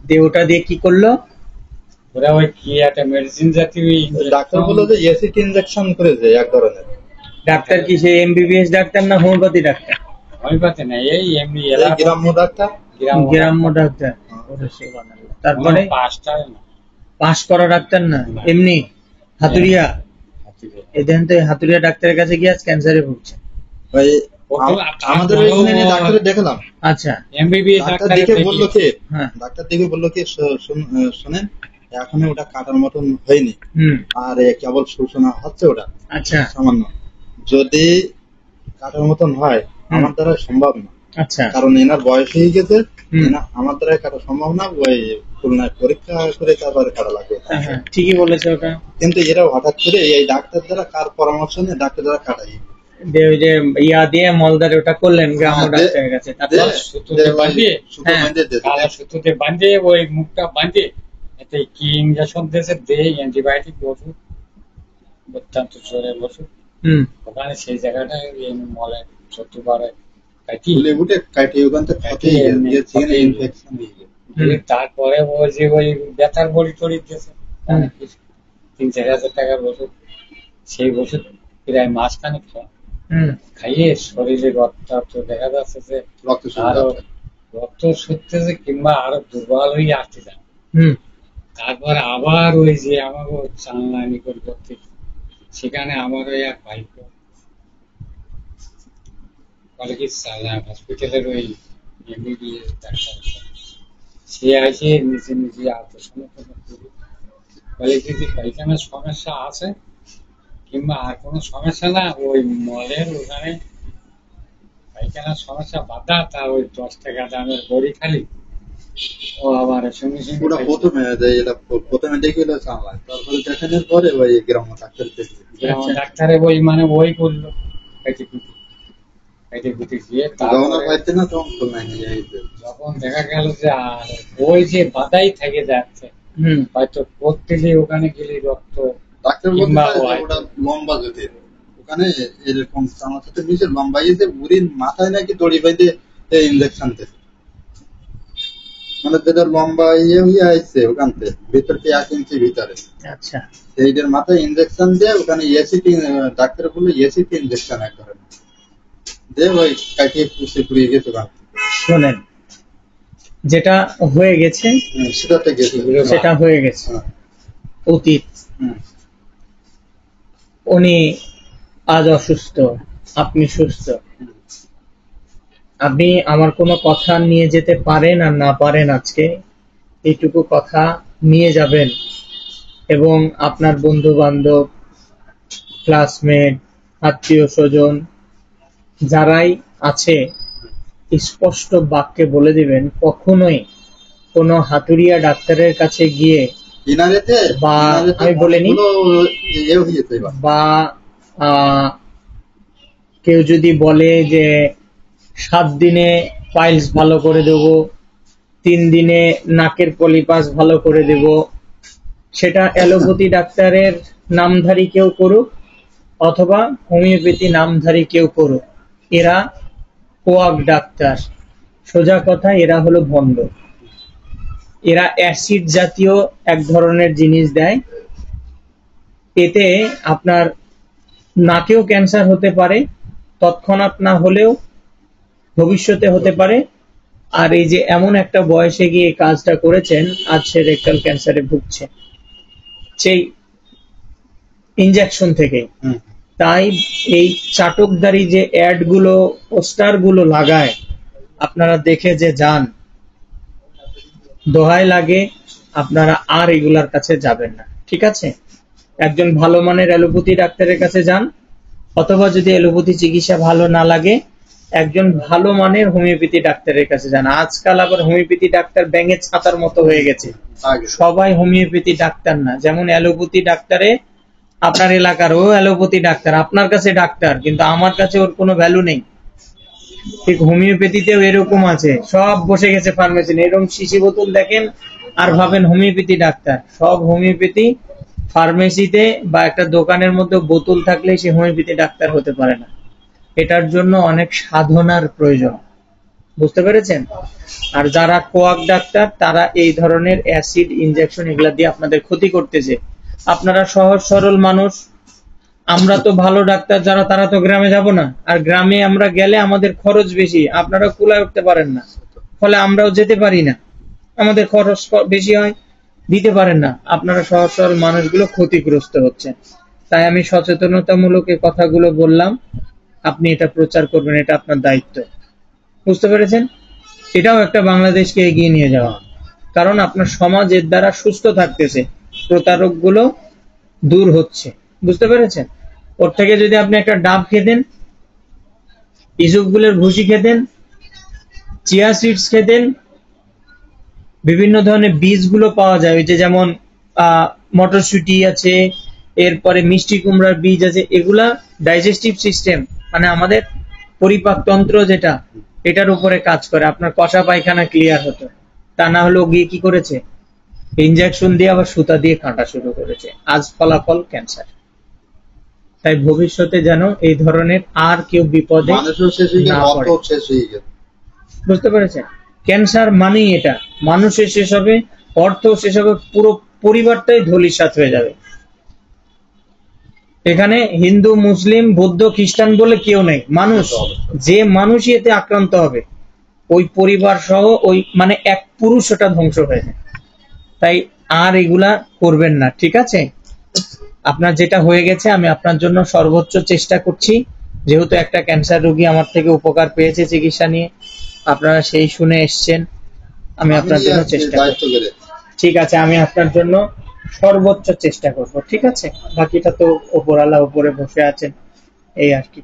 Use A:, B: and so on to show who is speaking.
A: দিয়ে ওটা দিয়ে কি করলো?
B: ওরা ওই কি একটা মেডিসিন জাতীয়
C: ডাক্তার বললো যে এসিড ইনজেকশন করেছে এক ধরনের।
A: ডাক্তার কি সে এমবিবিএস ডাক্তার না হোমিওপ্যাথি ডাক্তার?
B: হোমিওপ্যাথি না, এই এমনি
C: গ্রাম্য ডাক্তার।
A: গ্রাম্য ডাক্তার। তারপরে পাস করা ডাক্তার না, এমনি হাতুড়িয়া। এই দেখেন তো, হাতুড়িয়া ডাক্তারের কাছে গিয়ে আজ ক্যান্সারে ভুগছে।
C: আমাদের এখানে ডাক্তার দেখালাম।
A: আচ্ছা,
B: এমবিবিএস
C: ডাক্তার দেখে বললো কি শুনেন, এখনো ওটা কাটার মতন হয়নি, আর কেবল সূচনা হচ্ছে ওটা।
A: আচ্ছা,
C: সামান্য যদি কাটার মতন হয় আমার দ্বারা সম্ভব না।
A: আচ্ছা,
C: কারণ এনার বয়স হয়ে গেছে, আমার দ্বারা কাটা সম্ভব না। ওই খুলনায় পরীক্ষা করে তারপরে কাটা লাগবে।
A: ঠিকই বলেছে ওটা।
C: কিন্তু এরা হঠাৎ করে এই ডাক্তার দ্বারা কার পরামর্শ নিয়ে ডাক্তার দ্বারা কাটাই
A: ওই যে ইয়া দিয়ে মলদারে ওটা করলেন গ্রাম্য ডাক্তারের কাছে,
B: সুতোতে বাঁধে ওই মুখটা বাঁধে এতে কি ইঞ্জেকশন দিয়েছে, দেয় অ্যান্টিবায়োটিক ওষুধ, অত্যন্ত জোরের ওষুধ। ওখানে সেই জায়গাটা মলে চতুর্বারে তারপরে ওই যে ওই ব্যথার বড়ি টড়ি দিয়েছে 3-4 হাজার টাকার ওষুধ। সেই ওষুধ প্রায় মাসখানেক খাইয়ে শরীরে রক্ত দেখা যাচ্ছে যে আরো রক্ত শুকতেছে কিংবা আরো দুর্বল হয়ে আসতে যায়। তারপরে আবার ওই যে আমাকে চালনা নিকট করতে, সেখানে আমার ওই এক ভাই বলে কি হসপিটালের ওই এমবিবিএস ডাক্তার, সে আসে নিজে নিজে আত্মসমর্পণ করে বলে যদি পায়খানার সমস্যা আছে কিংবা আর কোনো সমস্যা না, ওই মলের ওখানে পায়খানার সমস্যা বাধা, তা ওই 10 টাকা দামের বড়ি খালি ও আবার সঙ্গে সঙ্গে
C: প্রথমে দেখে তারপরে দেখানোর পরে ওই গ্রাম্য
B: ডাক্তারে ওই মানে ওই করলো যখন দেখা গেল যে আর ওই যে বাধাই থেকে যাচ্ছে, হয়তো প্রত্যেকে ওখানে গেলে রক্ত
C: লম্বা যদি ওখানে এরকম নিচে লম্বা ইয়েছে বুড়ির মাথায় নাকি দড়ি বাইতে ইঞ্জেকশন দিতে, মানে যেটা লম্বা ইয়ে হয়ে আসছে ওখান থেকে ভিতর 1 ইঞ্চি ভিতরে। আচ্ছা, সেইটার মাথায় ইঞ্জেকশন দিয়ে ওখানে এসিড, ডাক্তার বললো এসিড ইঞ্জেকশন এক ধরনের দিয়ে ওই কাটিয়ে পুড়িয়ে গেছে।
A: শোনেন, যেটা হয়ে গেছে সেটা হয়ে গেছে, অতীত। উনি আজ অসুস্থ, আপনি সুস্থ। আপনি আমার কোনো কথা নিয়ে যেতে পারেন আর না পারেন, আজকে এইটুকু কথা নিয়ে যাবেন এবং আপনার বন্ধু বান্ধব, ক্লাসমেট, আত্মীয় স্বজন যারাই আছে স্পষ্ট বাক্যে বলে দিবেন কখনোই কোনো হাতুড়িয়া ডাক্তারের কাছে গিয়ে, বা আমি বলিনি, বা কেউ যদি বলে যে 7 দিনে পাইলস ভালো করে দেব, 3 দিনে নাকের পলিপাস ভালো করে দেব, সেটা অ্যালোপ্যাথি ডাক্তারের নামধারী কেউ করুক অথবা হোমিওপ্যাথি নামধারী কেউ করুক, এরা কোয়াক ডাক্তার। সোজা কথা, এরা হলো ভণ্ড। এরা অ্যাসিড জাতীয় এক ধরনের জিনিস দেয়, এতে আপনার নাকেও ক্যান্সার হতে পারে, তৎক্ষণাৎ না হলেও ভবিষ্যতে হতে পারে। আর এই যে এমন একটা বয়সে গিয়ে কাজটা করেছেন, আজ সে রেকটাল ক্যান্সারে ভুগছে সেই ইনজেকশন থেকে। তাই এই চাটকদারি যে অ্যাড গুলো, পোস্টার গুলো লাগায়, আপনারা দেখে যে যান, দোহাই লাগে আপনারা আর এগুলার কাছে যাবেন না, ঠিক আছে? একজন ভালো মানের অ্যালোপ্যাথি ডাক্তারের কাছে যান, অথবা যদি অ্যালোপ্যাথি চিকিৎসা ভালো না লাগে একজন ভালো মানের হোমিওপ্যাথি ডাক্তারের কাছে যান। আজকাল আবার হোমিওপ্যাথি ডাক্তার ব্যাঙের ছাতার মতো হয়ে গেছে, সবাই হোমিওপ্যাথি ডাক্তার না। যেমন অ্যালোপ্যাথি ডাক্তারে আপনার এলাকার ও অ্যালোপ্যাথি ডাক্তার, আপনার কাছে ডাক্তার, কিন্তু আমার কাছে ওর কোনো ভ্যালু নেই। ঠিক হোমিওপ্যাথিতেও এরকম আছে, সব বসে গেছে ফার্মেসি, এরকম শিশি বোতল দেখেন আর ভাবেন হোমিওপ্যাথি ডাক্তার। সব হোমিওপ্যাথি ফার্মেসিতে বা একটা দোকানের মধ্যে বোতল থাকলে সে হোমিওপ্যাথি ডাক্তার হতে পারে না। এটার জন্য অনেক সাধনার প্রয়োজন। বুঝতে পেরেছেন? আর যারা কোয়াক ডাক্তার তারা এই ধরনের অ্যাসিড ইনজেকশন এগুলা দিয়ে আপনাদের ক্ষতি করতেছে। আপনারা সহজ সরল মানুষ, আমরা তো ভালো ডাক্তার যারা তারা তো গ্রামে যাব না, আর গ্রামে আমরা গেলে আমাদের খরচ বেশি, আপনারা কুলায় উঠতে পারেন না, ফলে আমরাও যেতে পারি না, আমাদের খরচ বেশি হয়, দিতে পারেন না, আপনারা সহজ সরল মানুষগুলো ক্ষতিগ্রস্ত হচ্ছেন। তাই আমি সচেতনতামূলক এই কথাগুলো বললাম, আপনি এটা প্রচার করবেন, এটা আপনার দায়িত্ব। বুঝতে পেরেছেন? এটাও একটা বাংলাদেশকে এগিয়ে নিয়ে যাওয়া, কারণ আপনার সমাজ এর দ্বারা সুস্থ থাকতেছে, প্রতারক গুলো দূর হচ্ছে। বুঝতে পেরেছেন? ওর থেকে যদি আপনি একটা ডাব খেতেন, ইসবগুলের ভুসি খেতেন, চিয়া সিডস খেতেন, বিভিন্ন ধরনের বীজগুলো পাওয়া যায়, ওই যে যেমন মটরশুঁটি আছে, এরপরে মিষ্টি কুমড়ার বীজ আছে, এগুলা ডাইজেস্টিভ সিস্টেম মানে আমাদের পরিপাক তন্ত্র যেটা, এটার উপরে কাজ করে, আপনার কষা পায়খানা ক্লিয়ার হতো। তা না হলেও গিয়ে কি করেছে, ইনজেকশন দিয়ে আবার সুতা দিয়ে কাটা শুরু করেছে, আজ ফলাফল ক্যান্সার। তাই ভবিষ্যতে যেন এই ধরনের আর কেউ বিপদে না পড়ে। বুঝতে পেরেছেন? ক্যান্সার মানেই এটা, মানুষের শেষ হবে, অর্থ শেষ হবে, পুরো পরিবারটাই ধূলিসাৎ হয়ে যাবে। এখানে হিন্দু, মুসলিম, বৌদ্ধ, খ্রিস্টান বলে কেউ নেই, মানুষ, যে মানুষই এতে আক্রান্ত হবে ওই পরিবার সহ ওই মানে এক পুরুষ ওটা ধ্বংস হয়ে যায়। তাই আর এগুলা করবেন না, ঠিক আছে? আপনার যেটা হয়ে গেছে, আমি আপনার জন্য সর্বোচ্চ চেষ্টা করছি, যেহেতু একটা ক্যান্সার রোগী আমার থেকে উপকার পেয়েছে চিকিৎসা নিয়ে, আপনারা সেই শুনে এসছেন, আমি আপনার জন্য চেষ্টা করছি। ঠিক আছে, আমি আপনার জন্য সর্বোচ্চ চেষ্টা করব, ঠিক আছে? বাকিটা তো উপরওয়ালা উপরে বসে আছেন, এই আর কি।